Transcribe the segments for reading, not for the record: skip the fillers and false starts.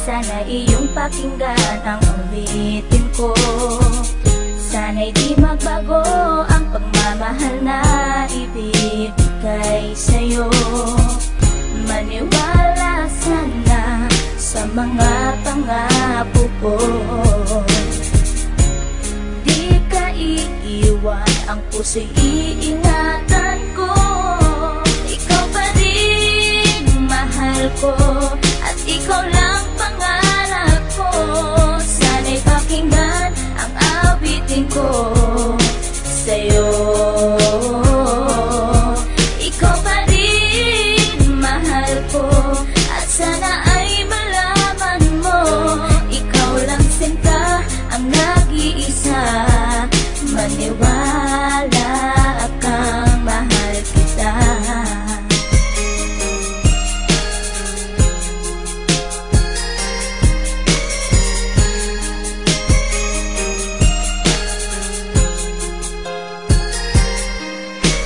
Sana iyong pakinggan ang ulitin ko. Sana'y di magbago ang pagmamahal na ibibigay sa'yo. Maniwala sana sa mga pangako ko. Di ka iiwan, ang puso'y iingatan ko. Ikaw pa rin mahal ko, at ikaw lang pangarap ko. Sana'y pakinggan ang awitin ko sa'yo. Ikaw pa rin mahal ko, at sana ay malaman mo, ikaw lang sinta ang nag-iisa. Maniwala kang mahal kita.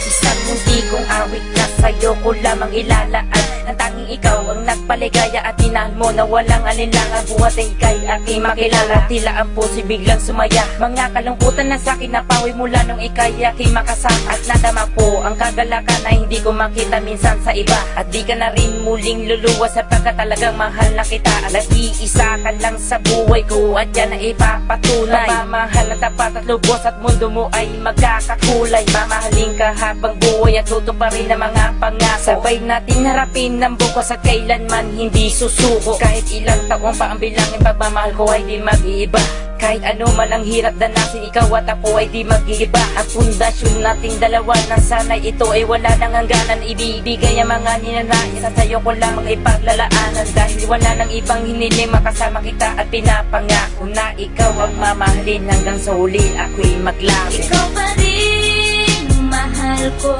Isang munti kong awit na sa'yo ko lamang ilalaan. Ang tanging ikaw ang nagpaligaya at tinahal mo na walang alinlangan. Buhat ay ika'y aking makilala, tila ang puso biglang sumaya. Mga kalungkutan na sa'kin napawi mula nung ika'y aking makasama. At nadama ko ang kagalakan na hindi ko makita minsan sa iba. At di ka na rin muling luluwas sapagkat talagang mahal na kita. Nag-iisa ka lang sa buhay ko at yan na ipapatunay. Mamahal na tapat at lubos at mundo mo ay magkakakulay. Mamahalin ka habang buhay at tutuparin ang mga pangako. Sabay natin harapin ng bukas at kailanman hindi susuko. Kahit ilang taong pa ang bilangin, pagmamahal ko ay di mag-iiba. Kahit ano man ang hirap danasin, ikaw at ako ay di mag-iiba. Ang pundasyon nating dalawa ng sanay ito ay wala nang hangganan. Ibibigay ang mga ninanais at sa'yo ko lamang ipaglalaanan. Dahil wala nang ibang hiniling, makasama kita at pinapangako na ikaw ang mamahalin hanggang sa huli ako'y maglabi. Ikaw pa rin mahal ko,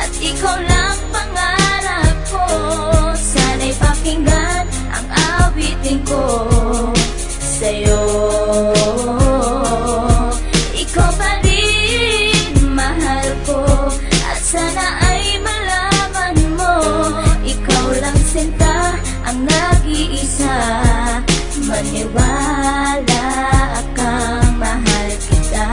at ikaw lang pangarap ko. Sana'y pakinggan ang awitin ko sa'yo. Ikaw pa rin mahal ko, at sana ay malaman mo, ikaw lang sinta ang nag-iisa. Maniwala kang mahal kita.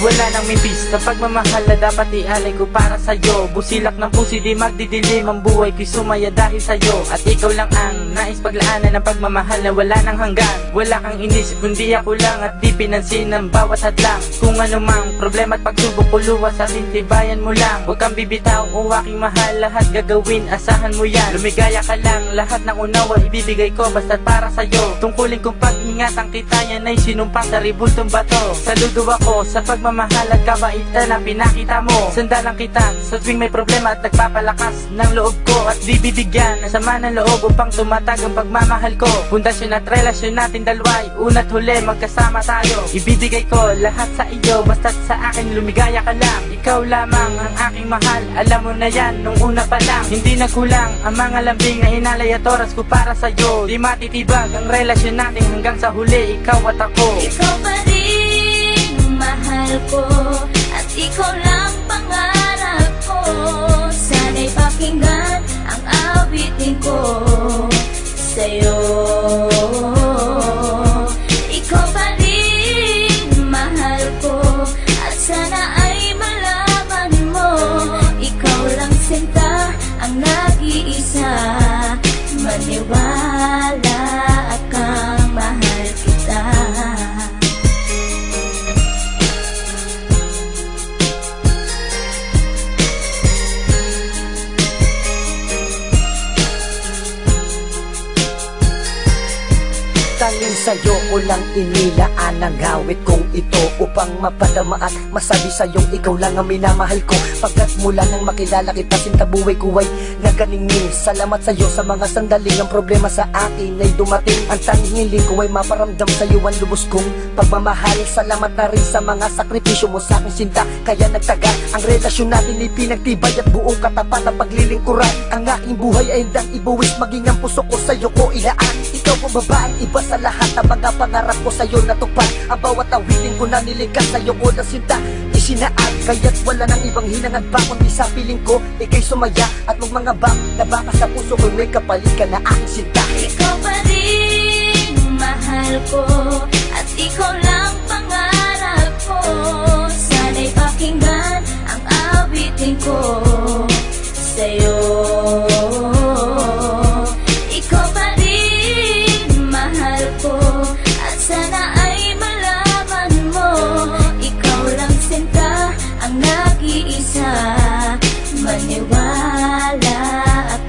Wala nang mibis na pagmamahal na dapat ialay ko para sa'yo. Busilak ng puso di magdidilim ang buhay ko'y sumaya dahil sa'yo. At ikaw lang ang nais paglaanan ng pagmamahal na wala nang hanggan. Wala kang inisip kundi ako lang, at di pinansin ang bawat hadlang. Kung ano mang problema at pagsubok ko luwas at intibayan mo lang. Huwag kang bibitaw o aking mahal, lahat gagawin asahan mo yan. Lumigaya ka lang, lahat ng unawa ibibigay ko basta't para sa'yo. Tungkulin kong pag-ingatan kita, yan ay sinumpa sa ribultong bato. Saludo ako sa pagmamahal at kabaitan na pinakita mo. Sandalang kita sa tuwing may problema at nagpapalakas ng loob ko. At di bibigyan ng sama ng loob upang tumatag ang pagmamahal ko. Pundasyon at relasyon natin dalawa'y una't huli magkasama tayo. Ibibigay ko lahat sa iyo basta't sa akin lumigaya ka lang. Ikaw lamang ang aking mahal, alam mo na yan nung una pa lang. Hindi nagkulang ang mga lambing na inalay at oras ko para sa'yo. Di matitibag ang relasyon natin hanggang sa huli, ikaw at ako. Ikaw pa rin mahal ko, at ikaw lang pangarap ko. Sana'y pakinggan ang awitin ko sa'yo. Ikaw pa rin mahal ko, at sana ay malaman mo, ikaw lang sinta ang nag-iisa. Maniwala kang mahal kita. Tanging sa'yo ko lang inilaan ang awit kong ito, upang mapadama at masabi sa'yong ikaw lang ang minamahal ko. Pagkat mula nang makilala kita, sinta buhay ko ay naganingning. Salamat sa'yo sa mga sandaling ang problema sa akin ay dumating. Ang tanging hiling ko ay maparamdam sa'yo ang lubos kong pagmamahal. Salamat na rin sa mga sakripisyo mo sa aking sinta, kaya nagtagal ang relasyon natin ay pinagtibay at buong katapat ang paglilingkuran. Ang aking buhay ay hindang ibuwis, maging ang puso ko sa'yo ko ilaan. Ikaw ang babaeng iba sa sa lahat ng mga pangarap ko sa'yo natupad. Ang bawat awitin ko na nilikas sa'yo ko na sinta isinaad, kaya't wala nang ibang hinangad pa kundi sa piling ko ika'y sumaya at magmangabang na baka sa puso ko may kapalit ka na aking sinta. Ikaw pa rin mahal ko at ikaw lang pangarap ko. Sana'y pakinggan ang awitin ko sa'yo. Ikaw pa rin mahal ko at sana ay malaman mo, ikaw lang sinta ang nag-iisa. Maniwala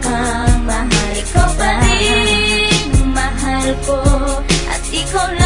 kang mahal. Ikaw pa rin mahal ko at ikaw lang